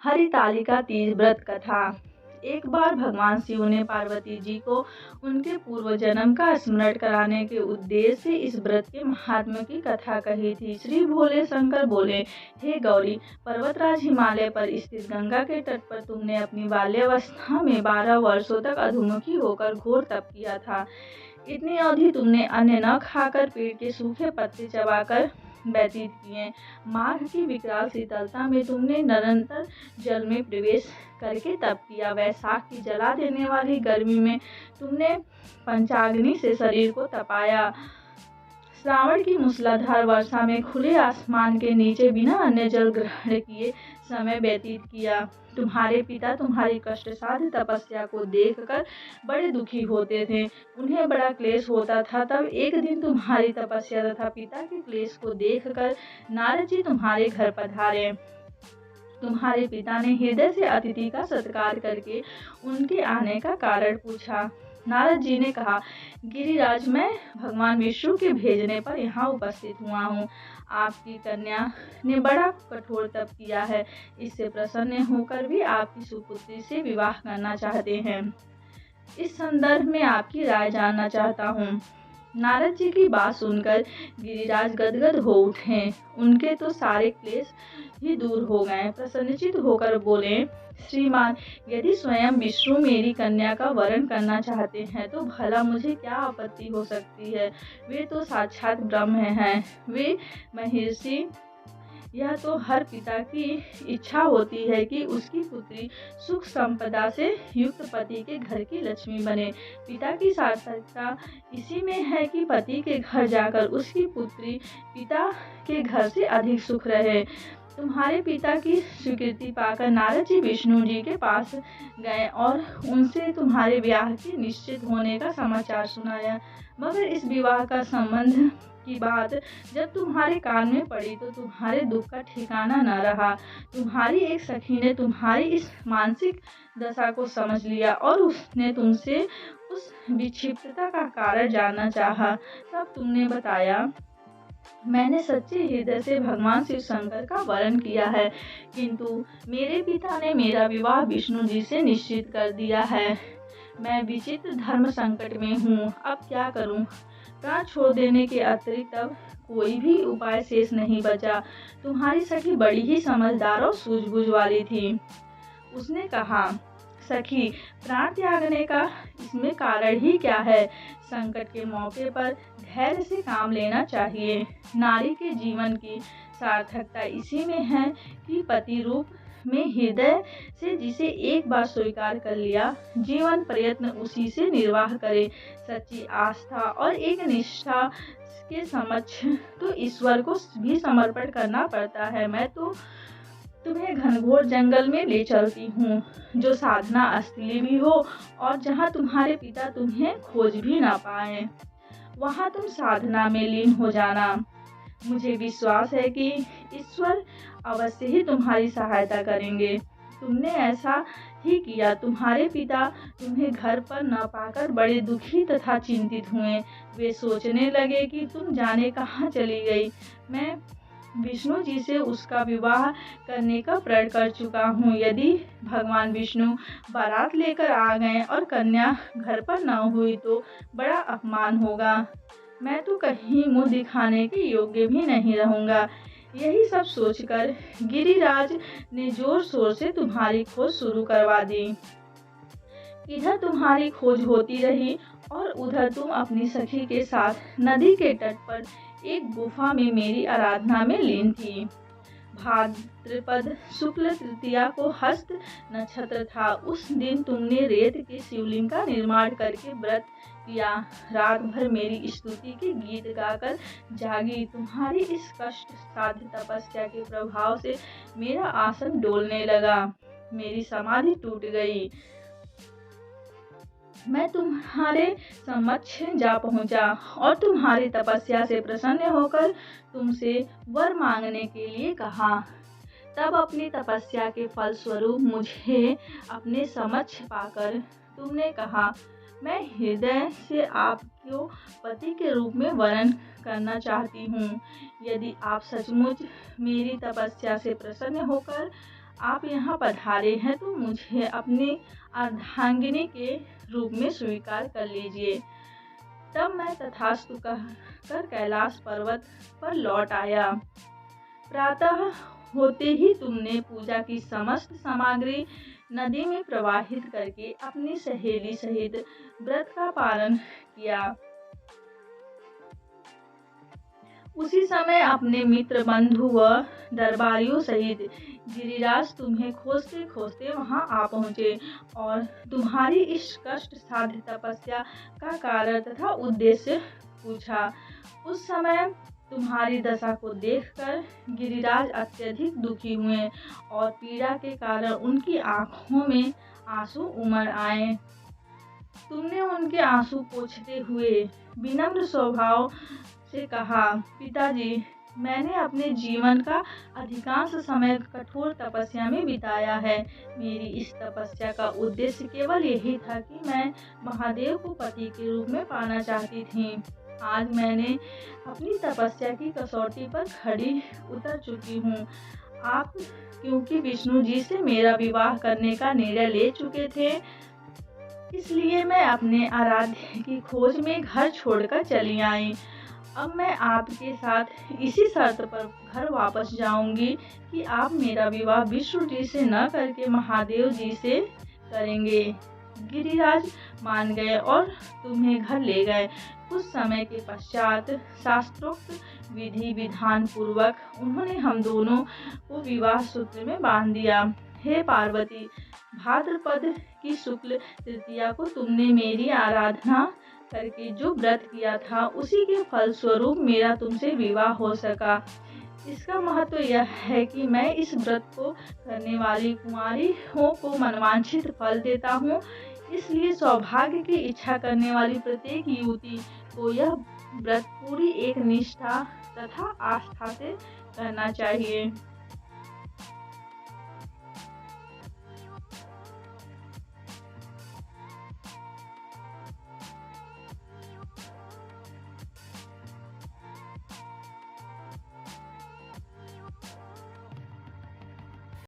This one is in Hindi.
हरितालिका तीज व्रत कथा। एक बार भगवान शिव ने पार्वती जी को उनके पूर्व जन्म का स्मरण कराने के उद्देश्य से इस व्रत के महात्म्य की कथा कही थी। श्री भोले शंकर बोले, हे गौरी, पर्वतराज हिमालय पर स्थित गंगा के तट पर तुमने अपनी बाल्यावस्था में 12 वर्षों तक अधोमुखी होकर घोर तप किया था। इतनी अवधि तुमने अन्न न खाकर पेड़ के सूखे पत्ते चबाकर व्यतीत किए। माघ की विकराल शीतलता में तुमने निरंतर जल में प्रवेश करके तप किया। वैशाख की जला देने वाली गर्मी में तुमने पंचाग्नि से शरीर को तपाया। श्रावण की मूसलाधार वर्षा में खुले आसमान के नीचे बिना अन्य जल ग्रहण किए समय व्यतीत किया। तुम्हारे पिता तुम्हारी कष्टसाध्य तपस्या को देखकर बड़े दुखी होते थे, उन्हें बड़ा क्लेश होता था। तब एक दिन तुम्हारी तपस्या तथा पिता के क्लेश को देखकर नारद जी तुम्हारे घर पधारे। तुम्हारे पिता ने हृदय से अतिथि का सत्कार करके उनके आने का कारण पूछा। नारद जी ने कहा, गिरिराज, मैं भगवान विष्णु के भेजने पर यहाँ उपस्थित हुआ हूँ। आपकी कन्या ने बड़ा कठोर तप किया है, इससे प्रसन्न होकर भी आपकी सुपुत्री से विवाह करना चाहते हैं। इस संदर्भ में आपकी राय जानना चाहता हूँ। नारद जी की बात सुनकर गिरिराज गदगद हो उठे। उनके तो सारे क्लेश ही दूर हो गए। प्रसन्नचित होकर बोले, श्रीमान, यदि स्वयं विष्णु मेरी कन्या का वरण करना चाहते हैं तो भला मुझे क्या आपत्ति हो सकती है। वे तो साक्षात ब्रह्म हैं, वे महर्षि। यह तो हर पिता की इच्छा होती है कि उसकी पुत्री सुख संपदा से युक्त पति के घर की लक्ष्मी बने। पिता की सार्थकता इसी में है कि पति के घर जाकर उसकी पुत्री पिता के घर से अधिक सुख रहे। तुम्हारे पिता की स्वीकृति पाकर नारद जी विष्णु जी के पास गए और उनसे तुम्हारे विवाह के निश्चित होने का समाचार सुनाया। मगर इस विवाह का संबंध की बात जब तुम्हारे कान में पड़ी तो तुम्हारे दुख का ठिकाना न रहा। तुम्हारी एक सखी ने तुम्हारी इस मानसिक दशा को समझ लिया और उसने तुमसे उस विक्षिप्तता का कारण जानना चाहा। तब तुमने बताया, मैंने सच्चे हृदय से भगवान शिव शंकर का वरण किया है, किंतु मेरे पिता ने मेरा विवाह विष्णु जी से निश्चित कर दिया है। मैं विचित्र धर्म संकट में हूँ, अब क्या करूँ। प्राण छोड़ देने के अतिरिक्त अब कोई भी उपाय शेष नहीं बचा। तुम्हारी सखी बड़ी ही समझदार और सूझबूझ वाली थी। उसने कहा, सखी, प्राण त्यागने का इसमें कारण ही क्या है। संकट के मौके पर धैर्य से काम लेना चाहिए। नारी के जीवन की सार्थकता इसी में है कि पति रूप में हृदय से जिसे एक बार स्वीकार कर लिया, जीवन प्रयत्न उसी से निर्वाह करे। सच्ची आस्था और एक निष्ठा के समक्ष तो ईश्वर को भी समर्पण करना पड़ता है। मैं तो तुम्हें घनघोर जंगल में ले चलती हूँ, जो साधना स्थली भी हो और जहाँ तुम्हारे पिता तुम्हें खोज भी ना पाए। वहाँ तुम साधना में लीन हो जाना। मुझे विश्वास है कि ईश्वर अवश्य ही तुम्हारी सहायता करेंगे। तुमने ऐसा ही किया। तुम्हारे पिता तुम्हें घर पर न पाकर बड़े दुखी तथा चिंतित हुए। वे सोचने लगे कि तुम जाने कहाँ चली गई। मैं विष्णु जी से उसका विवाह करने का प्रण कर चुका हूँ। यदि भगवान विष्णु बारात लेकर आ गए और कन्या घर पर न हुई तो बड़ा अपमान होगा। मैं तो कहीं मुंह दिखाने के योग्य भी नहीं रहूँगा। यही सब सोचकर गिरिराज ने जोर शोर से तुम्हारी खोज शुरू करवा दी। इधर तुम्हारी खोज होती रही और उधर तुम अपनी सखी के साथ नदी के तट पर एक गुफा में मेरी आराधना में लीन थी। भाद्रपद शुक्ल तृतीया को हस्त नक्षत्र था। उस दिन तुमने रेत के शिवलिंग का निर्माण करके व्रत किया। रात भर मेरी स्तुति के गीत गाकर जागी। तुम्हारी इस कष्ट साध्य तपस्या के प्रभाव से मेरा आसन डोलने लगा, मेरी समाधि टूट गई। मैं तुम्हारे समक्ष जा पहुंचा और तुम्हारी तपस्या से प्रसन्न होकर तुमसे वर मांगने के लिए कहा। तब अपनी तपस्या के फल स्वरूप मुझे अपने समक्ष पाकर तुमने कहा, मैं हृदय से आपको पति के रूप में वरण करना चाहती हूँ। यदि आप सचमुच मेरी तपस्या से प्रसन्न होकर आप यहाँ पधारे हैं तो मुझे अपनी अर्धांगिनी के रूप में स्वीकार कर लीजिए। तब मैं तथास्तु कहकर कैलाश पर्वत पर लौट आया। प्रातः होते ही तुमने पूजा की समस्त सामग्री नदी में प्रवाहित करके अपनी सहेली सहित व्रत का पालन किया। उसी समय अपने मित्र बंधु व दरबारियों सहित गिरिराज तुम्हें खोजते खोजते वहां आ पहुँचे और तुम्हारी इस कष्ट साध्य तपस्या का कारण तथा उद्देश्य पूछा। उस समय तुम्हारी दशा को देखकर गिरिराज अत्यधिक दुखी हुए और पीड़ा के कारण उनकी आंखों में आंसू उमड़ आए। तुमने उनके आंसू पोंछते हुए विनम्र स्वभाव से कहा, पिताजी, मैंने अपने जीवन का अधिकांश समय कठोर तपस्या में बिताया है। मेरी इस तपस्या का उद्देश्य केवल यही था कि मैं महादेव को पति के रूप में पाना चाहती थी। आज मैंने अपनी तपस्या की कसौटी पर खड़ी उतर चुकी हूँ। आप क्योंकि विष्णु जी से मेरा विवाह करने का निर्णय ले चुके थे, इसलिए मैं अपने आराध्य की खोज में घर छोड़कर चली आई। अब मैं आपके साथ इसी शर्त पर घर वापस जाऊंगी कि आप मेरा विवाह विष्णु जी से न करके महादेव जी से करेंगे। गिरिराज मान गए और तुम्हें घर ले गए। कुछ समय के पश्चात शास्त्रोक्त विधि विधान पूर्वक उन्होंने हम दोनों को विवाह सूत्र में बांध दिया। हे पार्वती, भाद्रपद की शुक्ल तृतीया को तुमने मेरी आराधना करके जो व्रत किया था, उसी के फल स्वरूप मेरा तुमसे विवाह हो सका। इसका महत्व यह है कि मैं इस व्रत को करने वाली कुमारियों को मनवांछित फल देता हूँ। इसलिए सौभाग्य की इच्छा करने वाली प्रत्येक युवती को यह व्रत पूरी एक निष्ठा तथा आस्था से करना चाहिए।